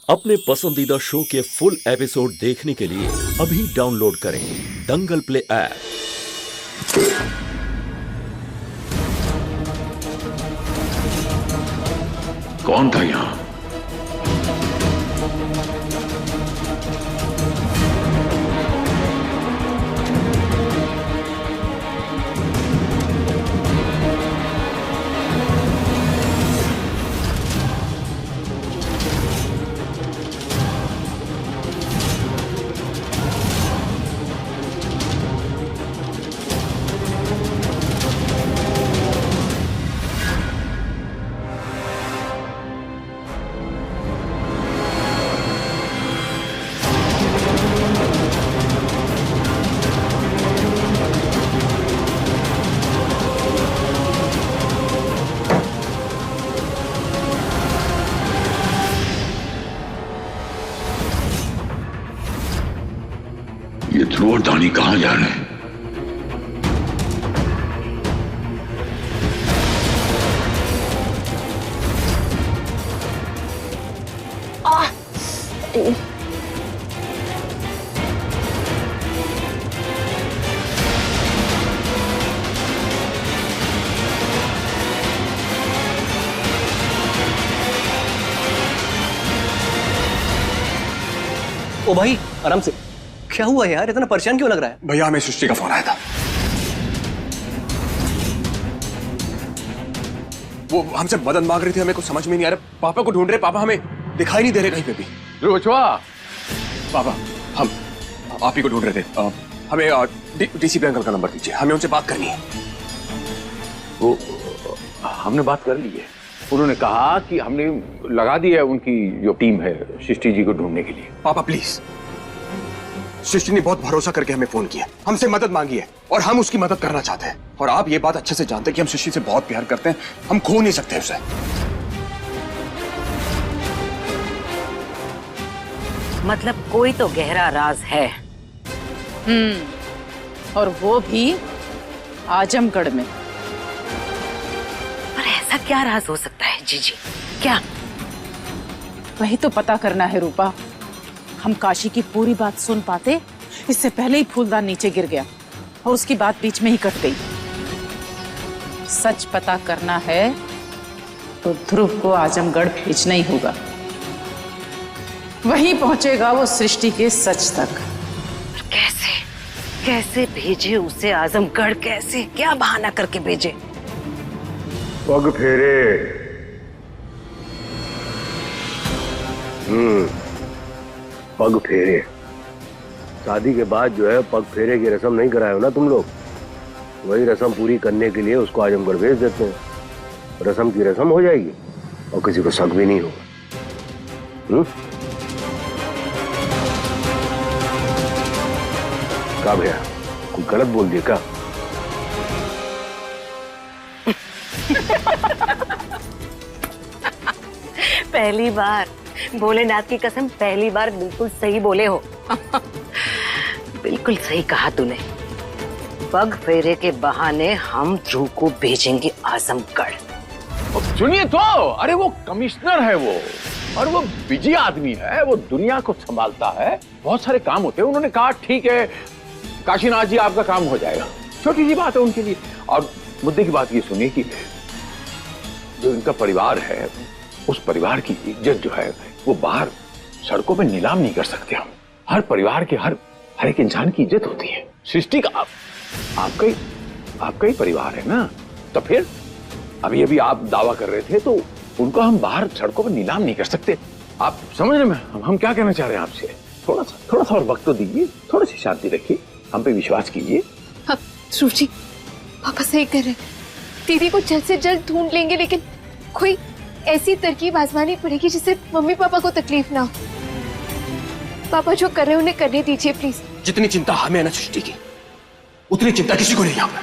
अपने पसंदीदा शो के फुल एपिसोड देखने के लिए अभी डाउनलोड करें दंगल प्ले ऐप। कौन था यहां? ये ध्रुव और दानी कहां जा रहे हैं? ओ भाई आराम से। क्या हुआ यार, इतना परेशान क्यों लग रहा है? भैया हमें सृष्टि का फोन आया था। वो हमसे मदद मांग रही थी, हमें कुछ समझ में नहीं आ रहा। पापा को ढूंढ रहे, पापा हमें दिखाई नहीं दे रहे कहीं पे भी। पापा हम आप ही को ढूंढ रहे थे। हमें डीसीपी अंकल का नंबर दीजिए, हमें उनसे बात करनी है। वो हमने बात कर ली है। उन्होंने कहा कि हमने लगा दी है उनकी जो टीम है सृष्टि जी को ढूंढने के लिए। पापा प्लीज, सृष्टि ने बहुत भरोसा करके हमें फोन किया, हमसे मदद मांगी है और हम उसकी मदद करना चाहते हैं। और आप ये बात अच्छे से जानते हैं कि हम सृष्टि से बहुत प्यार करते हैं, हम खो नहीं सकते उसे। मतलब कोई तो गहरा राज है। और वो भी आजमगढ़ में। पर ऐसा क्या राज हो सकता है जीजी? क्या? वही तो पता करना है रूपा। हम काशी की पूरी बात सुन पाते इससे पहले ही फूलदान नीचे गिर गया और उसकी बात बीच में ही कट गई। सच पता करना है तो ध्रुव को आजमगढ़ भेजना ही होगा। वहीं पहुंचेगा वो सृष्टि के सच तक। कैसे कैसे भेजे उसे आजमगढ़? कैसे, क्या बहाना करके भेजे? पग फेरे। पग फेरे। शादी के बाद जो है पग फेरे की रस्म नहीं कराए हो ना तुम लोग, वही रस्म पूरी करने के लिए उसको आजमगढ़ भेज देते हैं। रस्म की रस्म हो जाएगी और किसी को शक भी नहीं होगा। क्या भैया, कुछ गलत बोल दिया क्या? पहली बार, भोलेनाथ की कसम, पहली बार बिल्कुल सही बोले हो। बिल्कुल सही कहा तूने। पग फेरे के बहाने हम ध्रुव को भेजेंगे आजमगढ़। सुनिए तो, अरे वो कमिश्नर है वो, और वो बिजी आदमी है, वो दुनिया को संभालता है, बहुत सारे काम होते हैं। उन्होंने कहा ठीक है काशीनाथ जी आपका काम हो जाएगा, छोटी सी बात है उनके लिए। और मुद्दे की बात ये सुनिए कि जो इनका परिवार है, उस परिवार की इज्जत जो है वो बाहर सड़कों पे नीलाम नहीं कर सकते हम। हर परिवार के हर एक इंसान की इज्जत होती है। सृष्टि का आपका ही परिवार है ना, तो फिर अभी आप दावा कर रहे थे, तो उनको हम बाहर सड़कों पर नीलाम नहीं कर सकते। आप समझ रहे हैं हम क्या कहना चाह रहे हैं आपसे? थोड़ा सा और वक्त तो दीजिए, थोड़ी सी शांति रखिए, हम पे विश्वास कीजिए। हाँ ध्रुव जी, पापा सही कर रहे हैं। दीदी को जल्द से जल्द ढूंढ लेंगे, लेकिन कोई ऐसी तरकीब आजमानी पड़ेगी जिससे मम्मी पापा को तकलीफ ना हो। पापा जो कर रहे हैं उन्हें करने दीजिए प्लीज। जितनी चिंता हमें है ना सृष्टि की, उतनी चिंता किसी को नहीं यहाँ पर।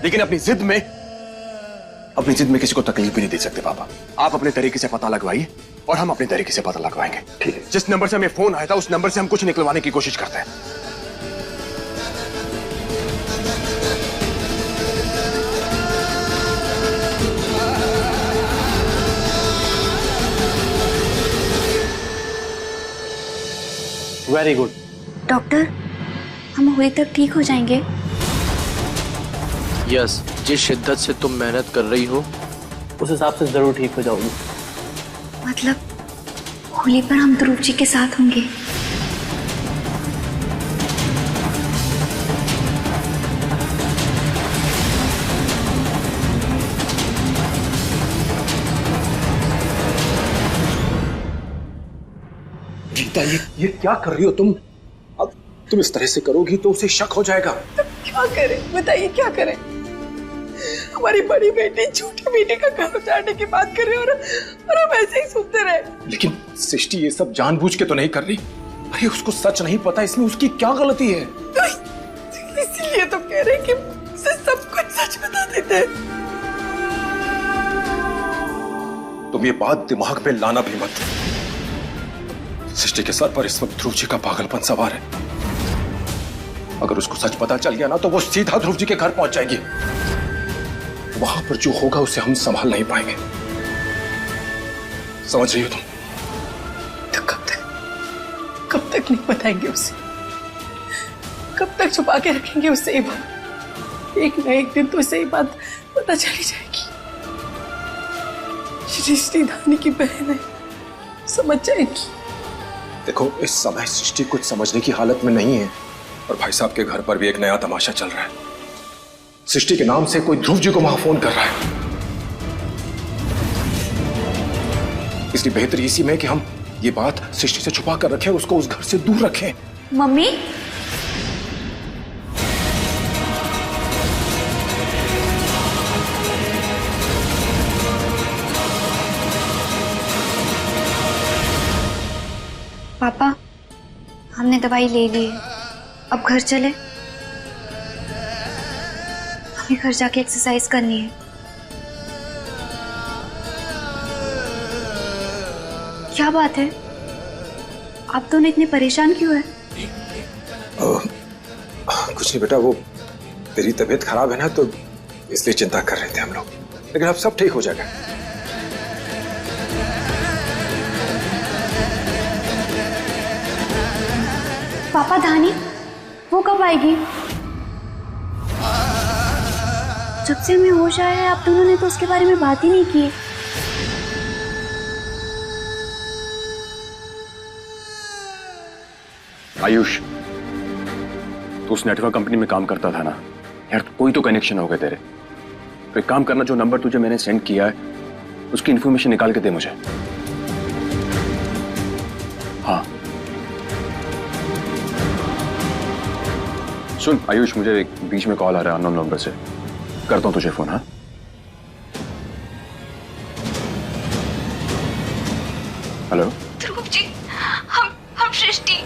लेकिन अपनी जिद में किसी को तकलीफ भी नहीं दे सकते पापा। आप अपने तरीके से पता लगवाइए और हम अपने तरीके से पता लगवाएंगे। ठीक है। जिस नंबर से हमें फोन आया था उस नंबर से हम कुछ निकलवाने की कोशिश करते हैं। Very good. डॉक्टर, हम हुए तक ठीक हो जाएंगे? यस, जिस शिद्दत से तुम मेहनत कर रही हो उस हिसाब से जरूर ठीक हो जाओगी। मतलब होली पर हम ध्रुव जी के साथ होंगे? गीता, ये क्या कर रही हो तुम? अब तुम इस तरह से करोगी तो उसे शक हो जाएगा। क्या करें बताइए, क्या करें? हमारी बड़ी बेटी छोटी बेटी का घर उजाड़ने की बात कर रही है और हम ऐसे ही सुनते रहे। लेकिन सृष्टि ये सब जानबूझ के तो नहीं कर रही। अरे उसको सच नहीं पता, इसमें उसकी क्या गलती है? तो इसीलिए तो कह रहे हैं कि उसे सब कुछ सच बता देते हैं। तुम ये बात दिमाग में लाना भी मत। सृष्टि के सर पर इस वक्त ध्रुव जी का पागलपन सवार है। अगर उसको सच पता चल गया ना तो वो सीधा ध्रुव जी के घर पहुंच जाएगी। वहां पर जो होगा उसे हम संभाल नहीं पाएंगे। समझ रही हो तुम? तो कब तक नहीं बताएंगे उसे? कब तक छुपा के रखेंगे उससे ये बात? एक न एक दिन तो उसे ये बात पता चली जाएगी। सृष्टि धानी की बहन है, समझ जाएगी। देखो, इस समय सृष्टि कुछ समझने की हालत में नहीं है और भाई साहब के घर पर भी एक नया तमाशा चल रहा है। सृष्टि के नाम से कोई ध्रुव जी को वहां फोन कर रहा है। इसलिए बेहतरी इसी में कि हम ये बात सृष्टि से छुपा कर रखें और उसको उस घर से दूर रखें। मम्मी, पापा, हमने दवाई ले ली है, अब घर चले? हमें घर जाके एक्सरसाइज करनी है। क्या बात है, आप दोनों इतने परेशान क्यों हैं? कुछ नहीं बेटा, वो तेरी तबीयत खराब है ना तो इसलिए चिंता कर रहे थे हम लोग, लेकिन अब सब ठीक हो जाएगा। पापा, धानी वो कब आएगी? जब से हमें होश आया है आप दोनों ने तो उसके बारे में बात ही नहीं की। आयुष, तो उस नेटवर्क कंपनी में काम करता था ना यार, कोई तो कनेक्शन होगा तेरे। तो एक काम करना, जो नंबर तुझे मैंने सेंड किया है उसकी इंफॉर्मेशन निकाल के दे मुझे। हाँ सुन आयुष, मुझे एक बीच में कॉल आ रहा है अननोन नंबर से, करता हूं तुझे फोन। हाँ हेलो ध्रुव जी, हम सृष्टि